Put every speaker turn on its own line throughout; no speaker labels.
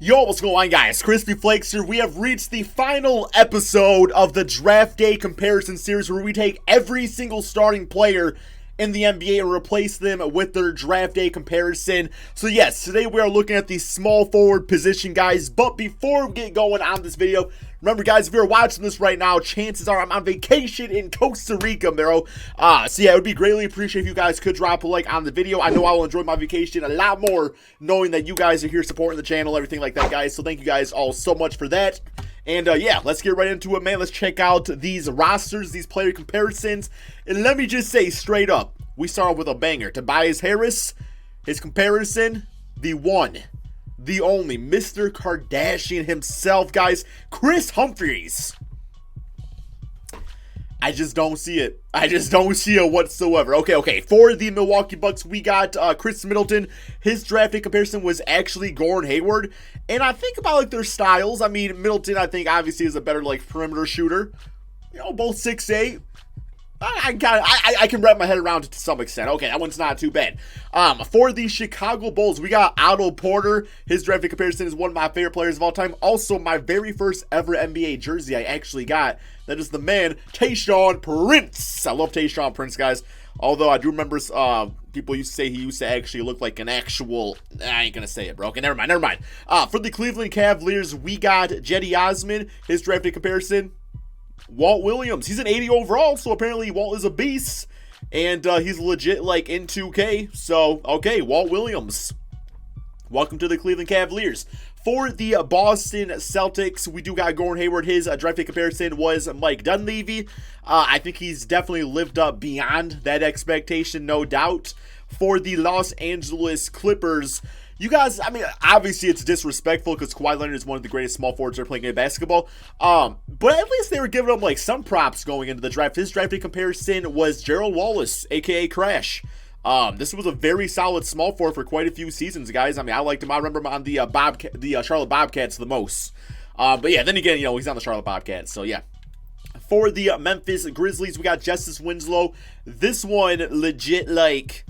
Yo, what's going on, guys? Crispy Flakes here. We have reached the final episode of the Draft Day Comparison Series where we take every single starting player in the NBA and replace them with their Draft Day comparison. So yes, today we are looking at the small forward position, guys. But before we get going on this video, remember, guys, if you're watching this right now, chances are I'm on vacation in Costa Rica, bro. So yeah, it would be greatly appreciated if you guys could drop a like on the video. I know I will enjoy my vacation a lot more knowing that you guys are here supporting the channel, everything like that, guys. So thank you guys all so much for that. And yeah, let's get right into it, man. Let's check out these rosters, these player comparisons. And let me just say straight up, we start with a banger. Tobias Harris, his comparison, the one, the only, Mr. Kardashian himself, guys, Kris Humphries. I just don't see it. I just don't see it whatsoever. Okay. For the Milwaukee Bucks, we got Chris Middleton. His drafted comparison was actually Gordon Hayward. And I think about like their styles. I mean, Middleton, I think obviously is a better like perimeter shooter. You know, both 6'8". I can wrap my head around it to some extent. Okay, that one's not too bad. For the Chicago Bulls, we got Otto Porter. His drafted comparison is one of my favorite players of all time. Also, my very first ever NBA jersey I actually got. That is the man, Tayshaun Prince. I love Tayshaun Prince, guys. Although I do remember people used to say he used to actually look like an actual... I ain't going to say it, bro. Okay, never mind. For the Cleveland Cavaliers, we got Cedi Osman. His drafted comparison, Walt Williams. He's an 80 overall, so apparently Walt is a beast. And he's legit like in 2K. So, okay, Walt Williams. Welcome to the Cleveland Cavaliers. For the Boston Celtics, we do got Gordon Hayward. His drafted comparison was Mike Dunleavy. I think he's definitely lived up beyond that expectation, no doubt. For the Los Angeles Clippers, you guys, I mean, obviously it's disrespectful because Kawhi Leonard is one of the greatest small forwards ever playing in basketball. But at least they were giving him like some props going into the draft. His drafted comparison was Gerald Wallace, aka Crash. This was a very solid small forward for quite a few seasons, guys. I mean, I liked him. I remember him on the Charlotte Bobcats the most. But yeah, then again, you know, he's on the Charlotte Bobcats, so yeah. For the Memphis Grizzlies, we got Justice Winslow. This one legit like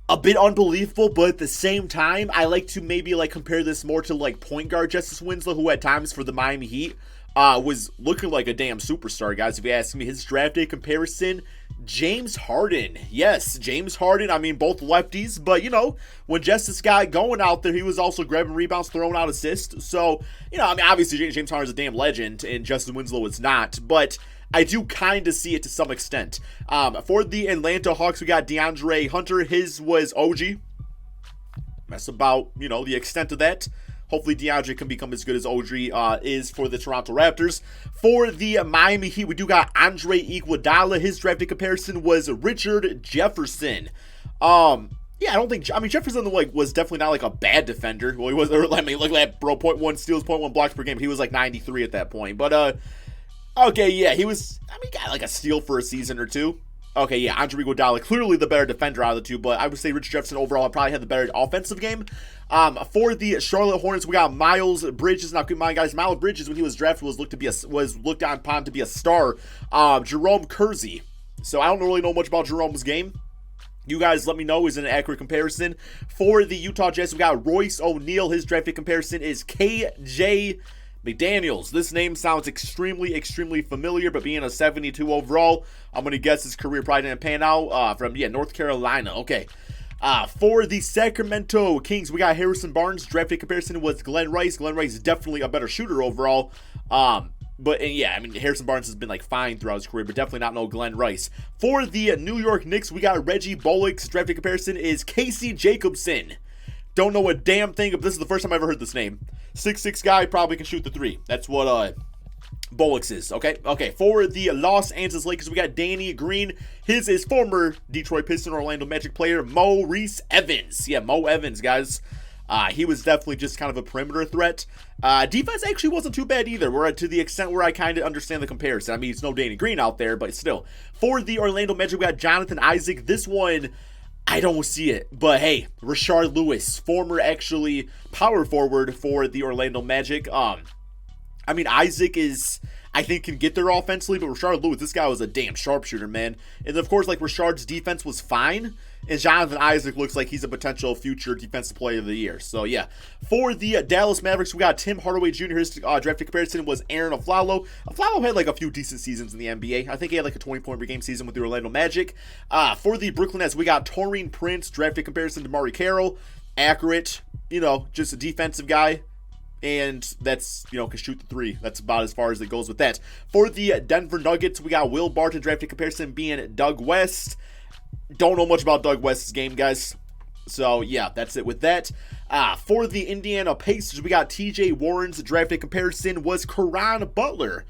a bit unbelievable, but at the same time, I like to maybe like compare this more to like point guard Justice Winslow, who at times for the Miami Heat was looking like a damn superstar, guys. If you ask me, his draft day comparison, James Harden. Yes, James Harden. I mean, both lefties, but you know, when Justice got going out there, he was also grabbing rebounds, throwing out assists. So, you know, I mean, obviously James Harden's a damn legend, and Justice Winslow is not, but I do kind of see it to some extent. For the Atlanta Hawks, we got DeAndre Hunter. His was OG. That's about, you know, the extent of that. Hopefully DeAndre can become as good as OG is for the Toronto Raptors. For the Miami Heat, we do got Andre Iguodala. His drafted comparison was Richard Jefferson. Yeah, I mean, Jefferson like was definitely not like a bad defender. Well, he was. I mean, look at that, bro. 0.1 steals, 0.1 blocks per game. He was like 93 at that point. But okay, yeah, he was. I mean, got like a steal for a season or two. Okay, yeah, Andre Iguodala, clearly the better defender out of the two, but I would say Richard Jefferson overall probably had the better offensive game. For the Charlotte Hornets, we got Miles Bridges. Now, keep in mind, guys, Miles Bridges, when he was drafted, was looked upon to be a star. Jerome Kersey. So I don't really know much about Jerome's game. You guys let me know, is it an accurate comparison? For the Utah Jazz, we got Royce O'Neal. His drafted comparison is KJ McDaniels. This name sounds extremely familiar, but being a 72 overall, I'm going to guess his career probably didn't pan out. From North Carolina. Okay. For the Sacramento Kings, we got Harrison Barnes. Drafted comparison was Glenn Rice. Glenn Rice is definitely a better shooter overall. But yeah, I mean, Harrison Barnes has been like fine throughout his career, but definitely not no Glenn Rice. For the New York Knicks, we got Reggie Bullock's drafted comparison is Casey Jacobson. Don't know a damn thing, but this is the first time I ever heard this name. 6'6" guy, probably can shoot the three. That's what Bullocks is, okay? Okay, for the Los Angeles Lakers, we got Danny Green. His is former Detroit Piston, Orlando Magic player, Maurice Evans. Yeah, Mo Evans, guys. He was definitely just kind of a perimeter threat. Defense actually wasn't too bad either. We're to the extent where I kind of understand the comparison. I mean, it's no Danny Green out there, but still. For the Orlando Magic, we got Jonathan Isaac. This one, I don't see it, but hey, Rashard Lewis, former actually power forward for the Orlando Magic. I mean, Isaac is, I think, can get there offensively, but Rashard Lewis, this guy was a damn sharpshooter, man. And of course, like, Rashard's defense was fine. And Jonathan Isaac looks like he's a potential future defensive player of the year. So, yeah. For the Dallas Mavericks, we got Tim Hardaway Jr. His drafted comparison was Aaron Aflalo. Aflalo had like a few decent seasons in the NBA. I think he had like a 20-point per game season with the Orlando Magic. For the Brooklyn Nets, we got Taurean Prince, drafted comparison to Murray Carroll. Accurate, just a defensive guy. And that's, can shoot the three. That's about as far as it goes with that. For the Denver Nuggets, we got Will Barton, drafted comparison being Doug West. Don't know much about Doug West's game, guys. So, yeah, that's it with that. For the Indiana Pacers, we got TJ Warren's drafted comparison was Caron Butler.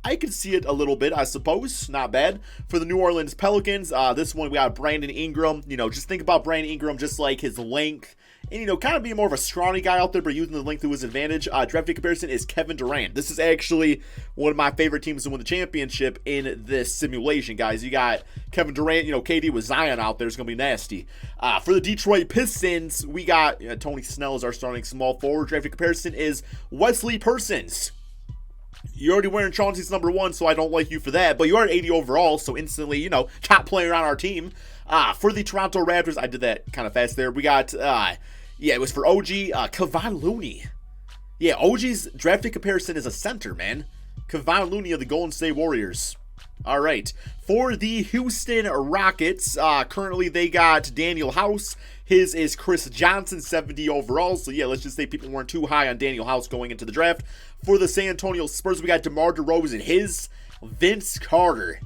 I can see it a little bit, I suppose. Not bad. For the New Orleans Pelicans, this one we got Brandon Ingram. Just think about Brandon Ingram, just like his length. And, kind of being more of a scrawny guy out there, but using the length to his advantage. Drafted comparison is Kevin Durant. This is actually one of my favorite teams to win the championship in this simulation, guys. You got Kevin Durant, KD with Zion out there. It's going to be nasty. For the Detroit Pistons, we got Tony Snell as our starting small forward. Drafted comparison is Wesley Persons. You're already wearing Chauncey's number 1, so I don't like you for that. But you are at 80 overall, so instantly, top player on our team. For the Toronto Raptors, I did that kind of fast there. We got, it was for OG, Kevon Looney. Yeah, OG's drafted comparison is a center, man. Kevon Looney of the Golden State Warriors. All right. For the Houston Rockets, currently they got Daniel House. His is Chris Johnson, 70 overall. So, yeah, let's just say people weren't too high on Daniel House going into the draft. For the San Antonio Spurs, we got DeMar DeRozan. His, Vince Carter.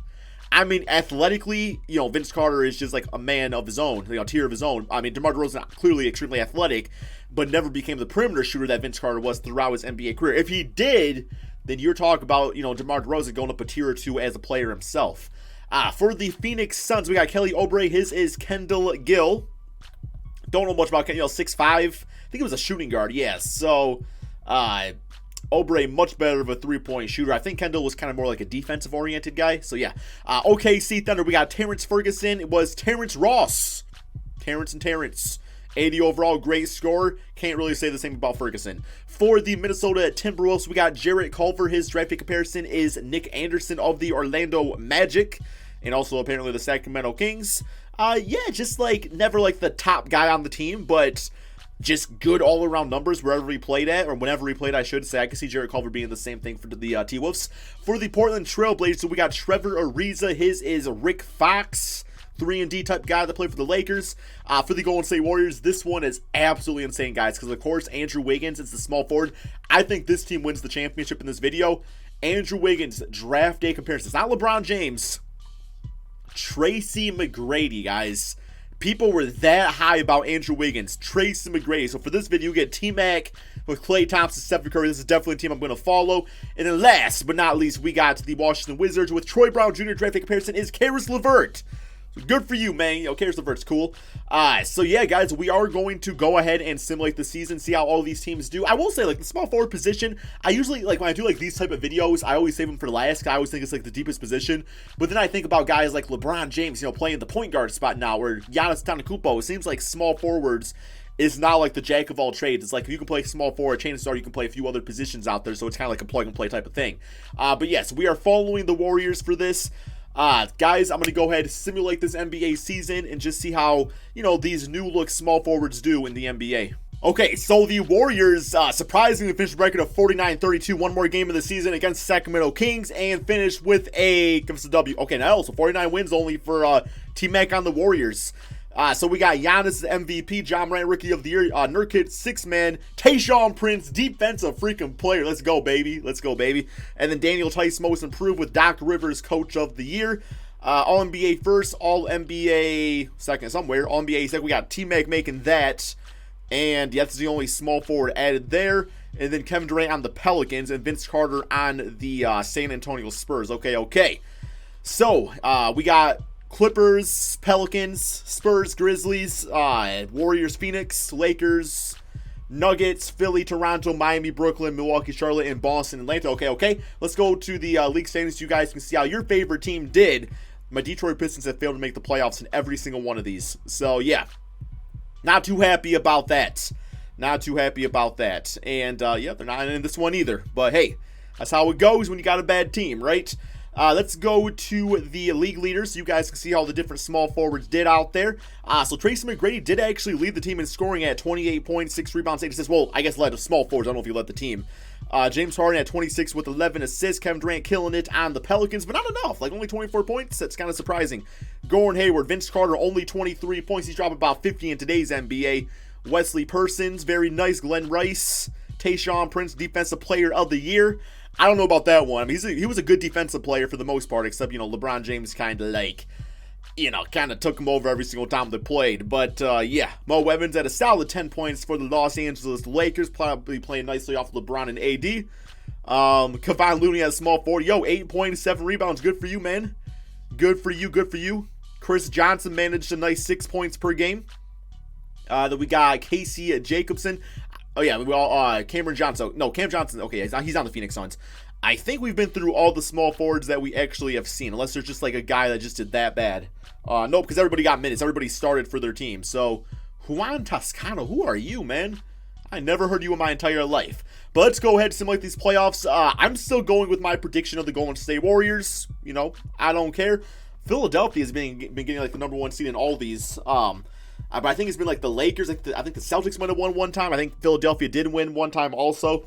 I mean, athletically, Vince Carter is just like a man of his own, a tier of his own. I mean, DeMar DeRozan clearly extremely athletic, but never became the perimeter shooter that Vince Carter was throughout his NBA career. If he did, then you're talking about, DeMar DeRozan going up a tier or two as a player himself. For the Phoenix Suns, we got Kelly Oubre. His is Kendall Gill. Don't know much about Kendall. 6'5". I think he was a shooting guard. Yeah, so Oubre, much better of a three-point shooter. I think Kendall was kind of more like a defensive-oriented guy. So, yeah. OKC Thunder, we got Terrence Ferguson. It was Terrence Ross. Terrence. 80 overall, great scorer. Can't really say the same about Ferguson. For the Minnesota Timberwolves, we got Jarrett Culver. His drafted comparison is Nick Anderson of the Orlando Magic. And also, apparently, the Sacramento Kings. Just like, never like the top guy on the team, but just good all-around numbers wherever he played at, or whenever he played, I should say. I can see Jarrett Culver being the same thing for the T-Wolves. For the Portland Trailblazers, we got Trevor Ariza. His is Rick Fox, 3-and-D type guy that played for the Lakers. For the Golden State Warriors, this one is absolutely insane, guys, because, of course, Andrew Wiggins is the small forward. I think this team wins the championship in this video. Andrew Wiggins, draft day comparison. It's not LeBron James. Tracy McGrady, guys. People were that high about Andrew Wiggins. Tracy McGrady. So for this video, you get T-Mac with Klay Thompson, Stephen Curry. This is definitely a team I'm going to follow. And then last but not least, we got the Washington Wizards with Troy Brown Jr. Drafting comparison is Caris LeVert. So good for you, man. Caris LeVert's cool. So yeah, guys, we are going to go ahead and simulate the season, see how all these teams do. I will say, like, the small forward position, I usually, like, when I do, like, these type of videos, I always save them for last. I always think it's, like, the deepest position. But then I think about guys like LeBron James, playing the point guard spot now, or Giannis Antetokounmpo. It seems like small forwards is not like the jack of all trades. It's like if you can play small forward, chances are you can play a few other positions out there, so it's kind of like a plug-and-play type of thing. But yes, we are following the Warriors for this. Guys, I'm going to go ahead and simulate this NBA season and just see how, these new look small forwards do in the NBA. Okay, so the Warriors surprisingly finished a record of 49-32, one more game of the season against Sacramento Kings, and finished with give us a W. Okay, now also 49 wins only for T-Mac on the Warriors. So we got Giannis, the MVP, John Morant, Rookie of the Year, Nurkic, 6-man, Tayshaun Prince, defensive freaking player. Let's go, baby. And then Daniel Tice, Most Improved, with Doc Rivers, Coach of the Year. All-NBA first, All-NBA second somewhere. All-NBA second. We got T-Mac making that. And yeah, that's the only small forward added there. And then Kevin Durant on the Pelicans and Vince Carter on the San Antonio Spurs. Okay. So, we got Clippers, Pelicans, Spurs, Grizzlies, Warriors, Phoenix, Lakers, Nuggets, Philly, Toronto, Miami, Brooklyn, Milwaukee, Charlotte, and Boston, Atlanta. Okay. Let's go to the league standings so you guys can see how your favorite team did. My Detroit Pistons have failed to make the playoffs in every single one of these. So, yeah. Not too happy about that. And, yeah, they're not in this one either. But, hey, that's how it goes when you got a bad team, right? Let's go to the league leaders so you guys can see how the different small forwards did out there. So Tracy McGrady did actually lead the team in scoring at 28 points, 6 rebounds, 8 assists. Well, I guess led the small forwards. I don't know if he led the team. James Harden at 26 with 11 assists. Kevin Durant killing it on the Pelicans, but not enough. Like only 24 points. That's kind of surprising. Gordon Hayward, Vince Carter, only 23 points. He's dropped about 50 in today's NBA. Wesley Persons, very nice. Glenn Rice, Tayshaun Prince, Defensive Player of the Year. I don't know about that one. I mean, he was a good defensive player for the most part, except, LeBron James kind of like, kind of took him over every single time they played. But, yeah, Mo Evans had a solid 10 points for the Los Angeles Lakers, probably playing nicely off LeBron and AD. Kevon Looney has a small forward. 8 points, 7 rebounds. Good for you, man. Good for you, good for you. Chris Johnson managed a nice 6 points per game. Then we got Casey Jacobson. Oh, yeah, we all, Cameron Johnson. No, Cam Johnson, okay, he's on the Phoenix Suns. I think we've been through all the small forwards that we actually have seen, unless there's just like a guy that just did that bad. No, because everybody got minutes. Everybody started for their team. So, Juan Toscano, who are you, man? I never heard you in my entire life. But let's go ahead and simulate these playoffs. I'm still going with my prediction of the Golden State Warriors. I don't care. Philadelphia has been getting like the number 1 seed in all these. But I think it's been like the Lakers. I think the Celtics might have won one time. I think Philadelphia did win one time also.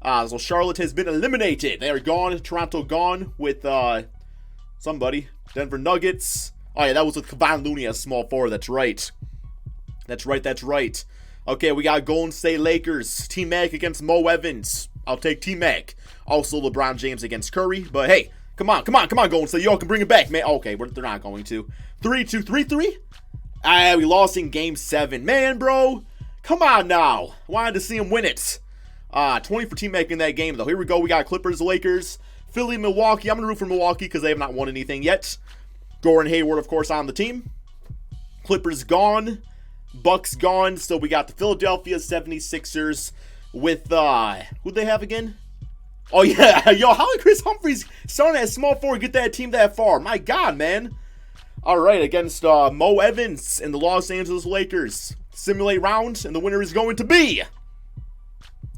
So Charlotte has been eliminated. They are gone. Toronto gone with somebody. Denver Nuggets. Oh, yeah, that was with Kevon Looney as small forward. That's right. That's right. Okay, we got Golden State Lakers. T-Mac against Mo Evans. I'll take T-Mac. Also LeBron James against Curry. But hey, come on, Golden State. Y'all can bring it back, man. Okay, they're not going to. 3-2, 3-3? We lost in Game 7. Man, bro. Come on now. Wanted to see him win it. 20 for T-Mac in that game, though. Here we go. We got Clippers, Lakers, Philly, Milwaukee. I'm going to root for Milwaukee because they have not won anything yet. Gordon Hayward, of course, on the team. Clippers gone. Bucks gone. So we got the Philadelphia 76ers with, who'd they have again? Oh, yeah. Yo, how did Chris Humphries starting at small forward get that team that far? My God, man. All right, against Mo Evans and the Los Angeles Lakers. Simulate round, and the winner is going to be...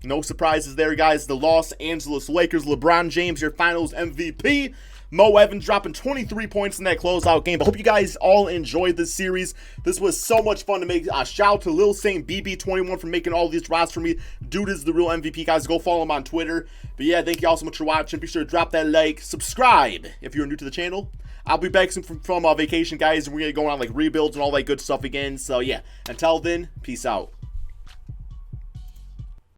No surprises there, guys. The Los Angeles Lakers. LeBron James, your finals MVP. Mo Evans dropping 23 points in that closeout game. I hope you guys all enjoyed this series. This was so much fun to make. Shout out to Lil Saint BB21 for making all these drops for me. Dude is the real MVP, guys. Go follow him on Twitter. But yeah, thank you all so much for watching. Be sure to drop that like. Subscribe if you're new to the channel. I'll be back soon from vacation, guys. And we're going to go on like rebuilds and all that good stuff again. So yeah, until then, peace out.